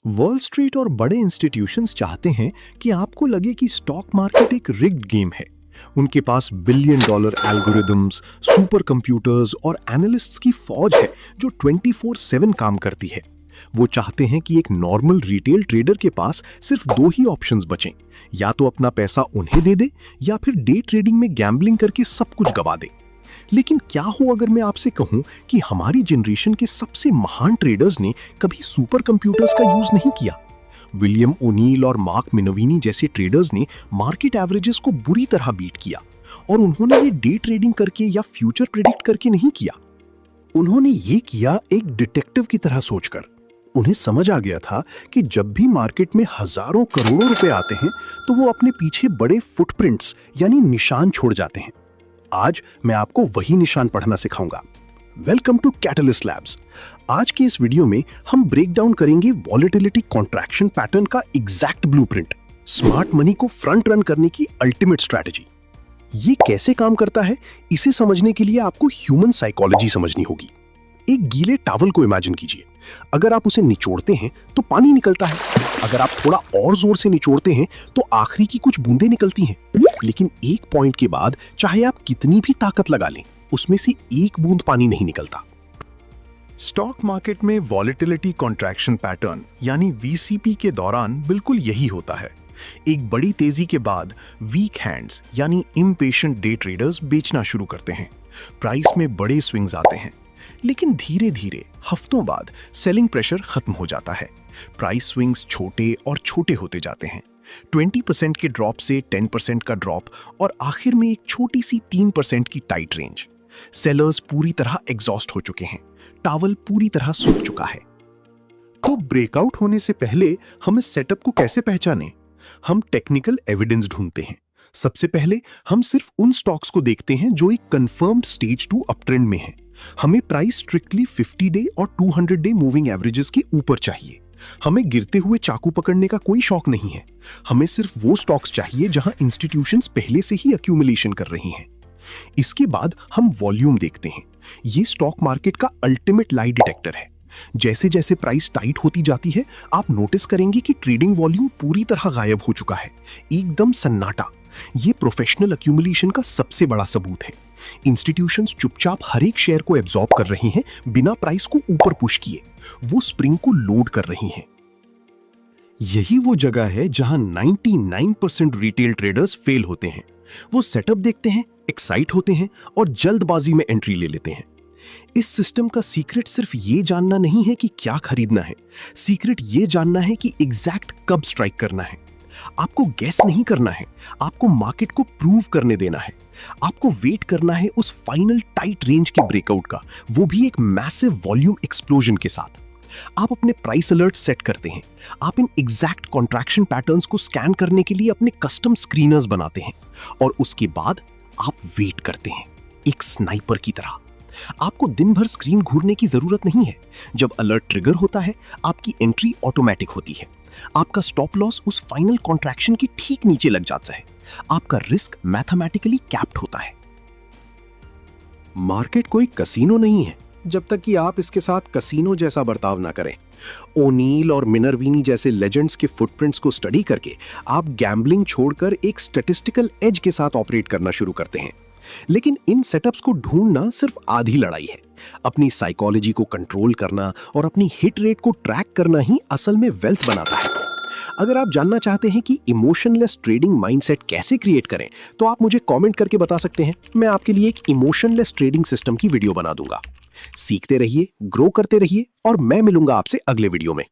Wall street और बड़े institutions चाहते हैं कि आपको लगे कि स्टॉक मार्केट एक रिग्ड गेम है। उनके पास billion dollar algorithms, super computers और एनालिस्ट्स की फौज है जो 24/7 काम करती है। वो चाहते हैं कि एक नॉर्मल रिटेल ट्रेडर के पास सिर्फ दो ही ऑप्शंस बचें, या तो अपना पैसा उन्हें दे दे या फिर डे ट्रेडिंग में गैम्बलिंग करके सब कुछ गवा दे। लेकिन क्या हो अगर मैं आपसे कहूं कि हमारी जनरेशन के सबसे महान ट्रेडर्स ने कभी सुपर कंप्यूटर्स का यूज नहीं किया। विलियम ओनील और मार्क मिनोविनी जैसे ट्रेडर्स ने मार्केट एवरेजेस को बुरी तरह बीट किया, और उन्होंने ये डे ट्रेडिंग करके या फ्यूचर प्रेडिक्ट करके नहीं किया। उन्होंने ये किया एक डिटेक्टिव की तरह सोचकर। उन्हें समझ आ गया था कि जब भी मार्केट में हजारों करोड़ों रुपए आते हैं तो वो अपने पीछे बड़े फुटप्रिंट्स यानी निशान छोड़ जाते हैं। आज मैं आपको वही निशान पढ़ना सिखाऊंगा। Welcome to Catalyst Labs. आज के इस वीडियो में हम ब्रेक डाउन करेंगे वॉलेटिलिटी कॉन्ट्रैक्शन पैटर्न का एग्जैक्ट ब्लूप्रिंट, स्मार्ट मनी को फ्रंट रन करने की अल्टीमेट स्ट्रैटेजी। ये कैसे काम करता है, इसे समझने के लिए आपको ह्यूमन साइकोलॉजी समझनी होगी। एक गीले टॉवल को इमेजिन कीजिए। अगर आप उसे निचोड़ते हैं तो पानी निकलता है। अगर आप थोड़ा और जोर से निचोड़ते हैं तो आखिरी की कुछ बूंदें निकलती हैं। लेकिन एक पॉइंट के बाद चाहे आप कितनी भी ताकत लगा लें, उसमें से एक बूंद पानी नहीं निकलता। स्टॉक मार्केट में वॉलेटिलिटी कॉन्ट्रैक्शन पैटर्न यानी वीसीपी के दौरान बिल्कुल यही होता है। एक बड़ी तेजी के बाद वीक हैंड्स यानी इम्पेशेंट डे ट्रेडर्स बेचना शुरू करते हैं। प्राइस में बड़े स्विंग्स आते हैं, लेकिन धीरे धीरे हफ्तों बाद सेलिंग प्रेशर खत्म हो जाता है। प्राइस स्विंग्स छोटे और छोटे होते जाते हैं। 20% के ड्रॉप से 10% का ड्रॉप, और आखिर में एक छोटी सी 3% की टाइट रेंज। सेलर्स पूरी तरह एग्जॉस्ट हो चुके हैं। टॉवल पूरी तरह सूख चुका है। तो ब्रेकआउट होने से पहले हम इस सेटअप को कैसे पहचानें? हम टेक्निकल एविडेंस ढूंढते हैं। सबसे पहले हम सिर्फ उन स्टॉक्स को देखते हैं जो एक कंफर्म्ड स्टेज 2 अपट्रेंड में है। हमें प्राइस स्ट्रिक्टली 50 डे और 200 डे मूविंग एवरेजेस के ऊपर चाहिए। हमें गिरते हुए चाकू पकड़ने का कोई शौक नहीं है। हमें सिर्फ वो स्टॉक्स चाहिए जहां इंस्टीट्यूशंस पहले से ही एक्यूमुलेशन कर रही हैं। इसके बाद हम वॉल्यूम देखते हैं। ये स्टॉक मार्केट का अल्टीमेट लाई डिटेक्टर है। जैसे जैसे प्राइस टाइट होती जाती है, आप नोटिस करेंगे कि ट्रेडिंग वॉल्यूम पूरी तरह गायब हो चुका है, एकदम सन्नाटा। ये प्रोफेशनल एक्यूमुलेशन का सबसे बड़ा सबूत है। इंस्टीट्यूशंस चुपचाप हर एक शेयर को एब्जॉर्ब कर रही हैं, बिना प्राइस को ऊपर पुश किए। वो स्प्रिंग को लोड कर रही हैं। यही वो जगह है जहां 99% रिटेल ट्रेडर्स फेल होते हैं। वो सेटअप देखते हैं, एक्साइट होते हैं और जल्दबाजी में एंट्री ले लेते हैं। इस सिस्टम का सीक्रेट सिर्फ ये जानना नहीं है कि क्या खरीदना है, सीक्रेट ये जानना है कि एग्जैक्ट कब स्ट्राइक करना है। आपको गैस नहीं करना है, आपको मार्केट को प्रूव करने देना है। आपको वेट करना है उस फाइनल टाइट रेंज के ब्रेकआउट का, वो भी एक मैसिव वॉल्यूम एक्सप्लोजन के साथ। आप अपने प्राइस अलर्ट सेट करते हैं। आप इन एग्जैक्ट कॉन्ट्रैक्शन पैटर्न्स को स्कैन करने के लिए अपने कस्टम स्क्रीनर्स बनाते हैं, और उसके बाद आप वेट करते हैं एक स्नाइपर की तरह। आपको दिन भर स्क्रीन घूरने की जरूरत नहीं है। जब अलर्ट ट्रिगर होता है, आपकी एंट्री ऑटोमेटिक होती है। आपका स्टॉप लॉस उस फाइनल कॉन्ट्रैक्शन के ठीक नीचे लग जाता है। आपका रिस्क मैथमेटिकली कैप्ड होता है। मार्केट कोई कसीनो नहीं है जब तक कि आप इसके साथ कसीनो जैसा बर्ताव ना करें। ओनील और मिनरविनी जैसे लेजेंड्स के फुटप्रिंट्स को स्टडी करके आप गैम्बलिंग छोड़कर एक स्टैटिस्टिकल एज के साथ ऑपरेट करना शुरू करते हैं। लेकिन इन सेटअप्स को ढूंढना सिर्फ आधी लड़ाई है। अपनी साइकोलॉजी को कंट्रोल करना और अपनी हिट रेट को ट्रैक करना ही असल में वेल्थ बनाता है। अगर आप जानना चाहते हैं कि इमोशनलेस ट्रेडिंग माइंडसेट कैसे क्रिएट करें, तो आप मुझे कमेंट करके बता सकते हैं। मैं आपके लिए एक इमोशनलेस ट्रेडिंग सिस्टम की वीडियो बना दूंगा। सीखते रहिए, ग्रो करते रहिए, और मैं मिलूंगा आपसे अगले वीडियो में।